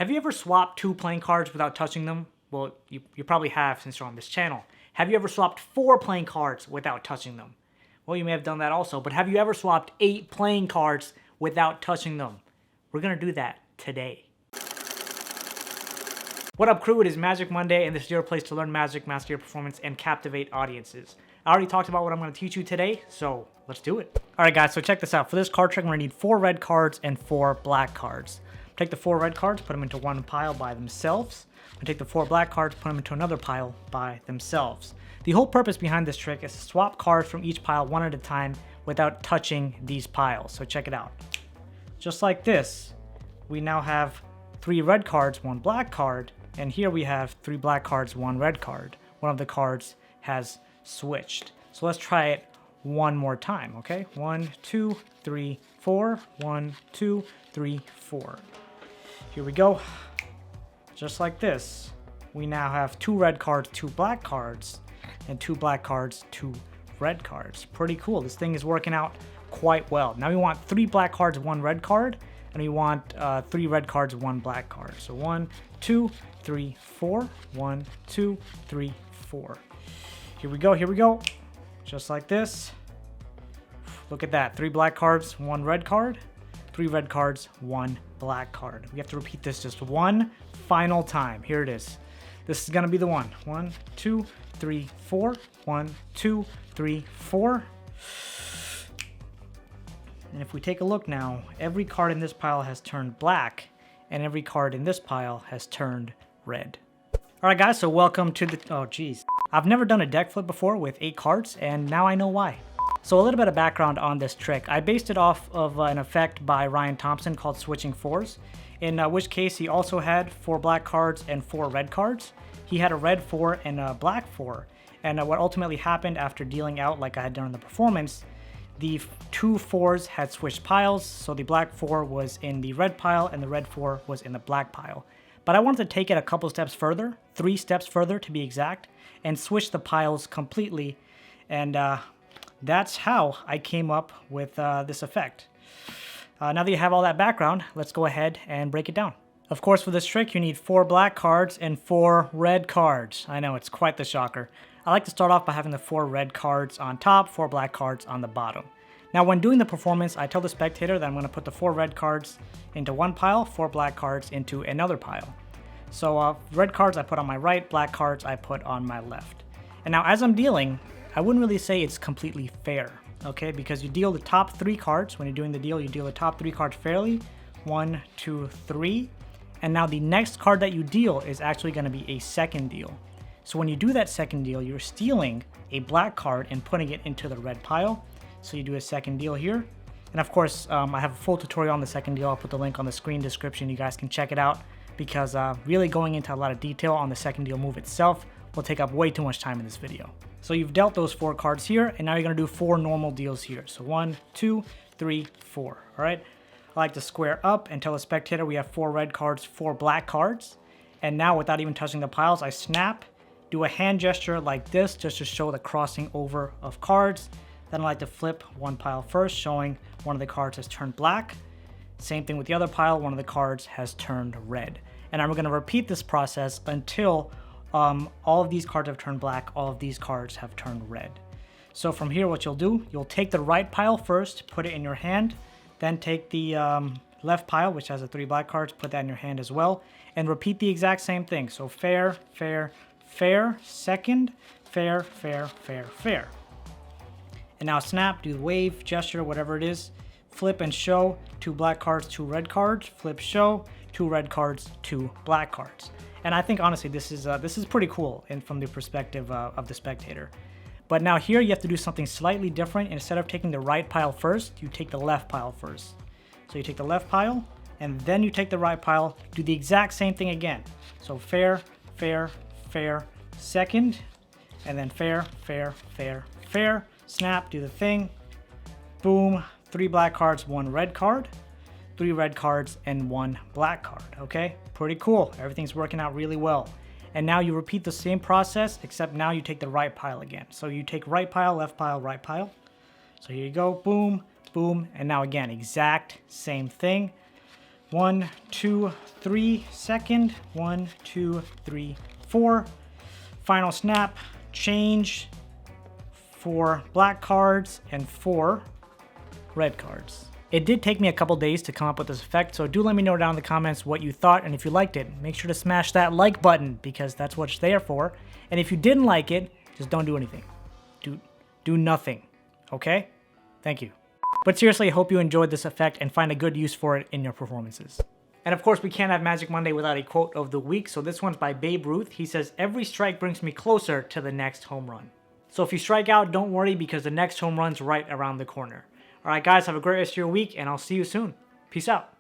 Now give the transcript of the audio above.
Have you ever swapped 2 playing cards without touching them? Well, you probably have since you're on this channel. Have you ever swapped 4 playing cards without touching them? Well, you may have done that also, but have you ever swapped 8 playing cards without touching them? We're gonna do that today. What up, crew? It is Magic Monday, and this is your place to learn Magic, master your performance, and captivate audiences. I already talked about what I'm going to teach you today, so let's do it. All right, guys, so check this out. For this card trick, we're going to need 4 red cards and 4 black cards. Take the 4 red cards, put them into one pile by themselves. And take the 4 black cards, put them into another pile by themselves. The whole purpose behind this trick is to swap cards from each pile one at a time without touching these piles. So check it out. Just like this, we now have 3 red cards, 1 black card, and here we have 3 black cards, 1 red card. One of the cards has switched. So let's try it one more time, okay? 1, 2, 3, 4. 1, 2, 3, 4. Here we go. Just like this, we now have 2 red cards, 2 black cards, and 2 black cards, 2 red cards. Pretty cool. This thing is working out quite well. Now we want 3 black cards, 1 red card, and we want 3 red cards, 1 black card. So 1, 2, 3, 4. 1, 2, 3, 4. Here we go, here we go. Just like this. Look at that. 3 black cards, 1 red card. 3 red cards, 1 black card. We have to repeat this just one final time. Here it is. This is going to be the one. 1, 2, 3, 4. 1, 2, 3, 4. And if we take a look now, every card in this pile has turned black, and every card in this pile has turned red. Alright guys, so welcome to the... Oh geez. I've never done a deck flip before with 8 cards, and now I know why. So a little bit of background on this trick. I based it off of an effect by Ryan Thompson called switching 4s, in which case he also had 4 black cards and 4 red cards. He had a red 4 and a black 4, and what ultimately happened after dealing out like I had done in the performance, the 2 4s had switched piles, so the black 4 was in the red pile and the red 4 was in the black pile. But I wanted to take it a couple steps further, 3 steps further to be exact, and switch the piles completely, and that's how I came up with this effect. Now that you have all that background, let's go ahead and break it down. Of course, for this trick, you need 4 black cards and 4 red cards. I know, it's quite the shocker. I like to start off by having the 4 red cards on top, 4 black cards on the bottom. Now, when doing the performance, I tell the spectator that I'm going to put the 4 red cards into one pile, 4 black cards into another pile. So red cards I put on my right, black cards I put on my left. And now as I'm dealing, I wouldn't really say it's completely fair, okay? Because you deal the top 3 cards. When you're doing the deal, you deal the top 3 cards fairly. 1, 2, 3. And now the next card that you deal is actually going to be a second deal. So when you do that second deal, you're stealing a black card and putting it into the red pile. So you do a second deal here. And of course, I have a full tutorial on the second deal. I'll put the link on the screen description. You guys can check it out because really going into a lot of detail on the second deal move itself will take up way too much time in this video. So you've dealt those 4 cards here, and now you're going to do 4 normal deals here. So 1, 2, 3, 4. All right. I like to square up and tell the spectator we have 4 red cards, 4 black cards. And now without even touching the piles, I snap, do a hand gesture like this just to show the crossing over of cards. Then I like to flip one pile first, showing one of the cards has turned black. Same thing with the other pile, one of the cards has turned red. And I'm going to repeat this process until all of these cards have turned black, all of these cards have turned red. So from here, what you'll do, you'll take the right pile first, put it in your hand, then take the left pile, which has the 3 black cards, put that in your hand as well, and repeat the exact same thing. So fair, fair, fair, second, fair, fair, fair, fair. And now snap, do the wave, gesture, whatever it is, flip and show 2 black cards, 2 red cards, flip, show 2 red cards, 2 black cards. And I think honestly this is pretty cool from the perspective of the spectator. But now here you have to do something slightly different. Instead of taking the right pile first, you take the left pile first. So you take the left pile and then you take the right pile, do the exact same thing again. So fair, fair, fair, second, and then fair, fair, fair, fair, snap, do the thing, boom, 3 black cards, 1 red card, 3 red cards, and 1 black card, okay? Pretty cool. Everything's working out really well. And now you repeat the same process, except now you take the right pile again. So you take right pile, left pile, right pile. So here you go, boom, boom, and now again, exact same thing. 1, 2, 3, second. 1, 2, 3, 4. Final snap, change. 4 black cards and 4 red cards. It did take me a couple days to come up with this effect, so do let me know down in the comments what you thought, and if you liked it, make sure to smash that like button because that's what it's there for. And if you didn't like it, just don't do anything. Do nothing, okay? Thank you. But seriously, I hope you enjoyed this effect and find a good use for it in your performances. And of course, we can't have Magic Monday without a quote of the week, so this one's by Babe Ruth. He says, "Every strike brings me closer to the next home run." So if you strike out, don't worry because the next home run's right around the corner. Alright guys, have a great rest of your week and I'll see you soon. Peace out.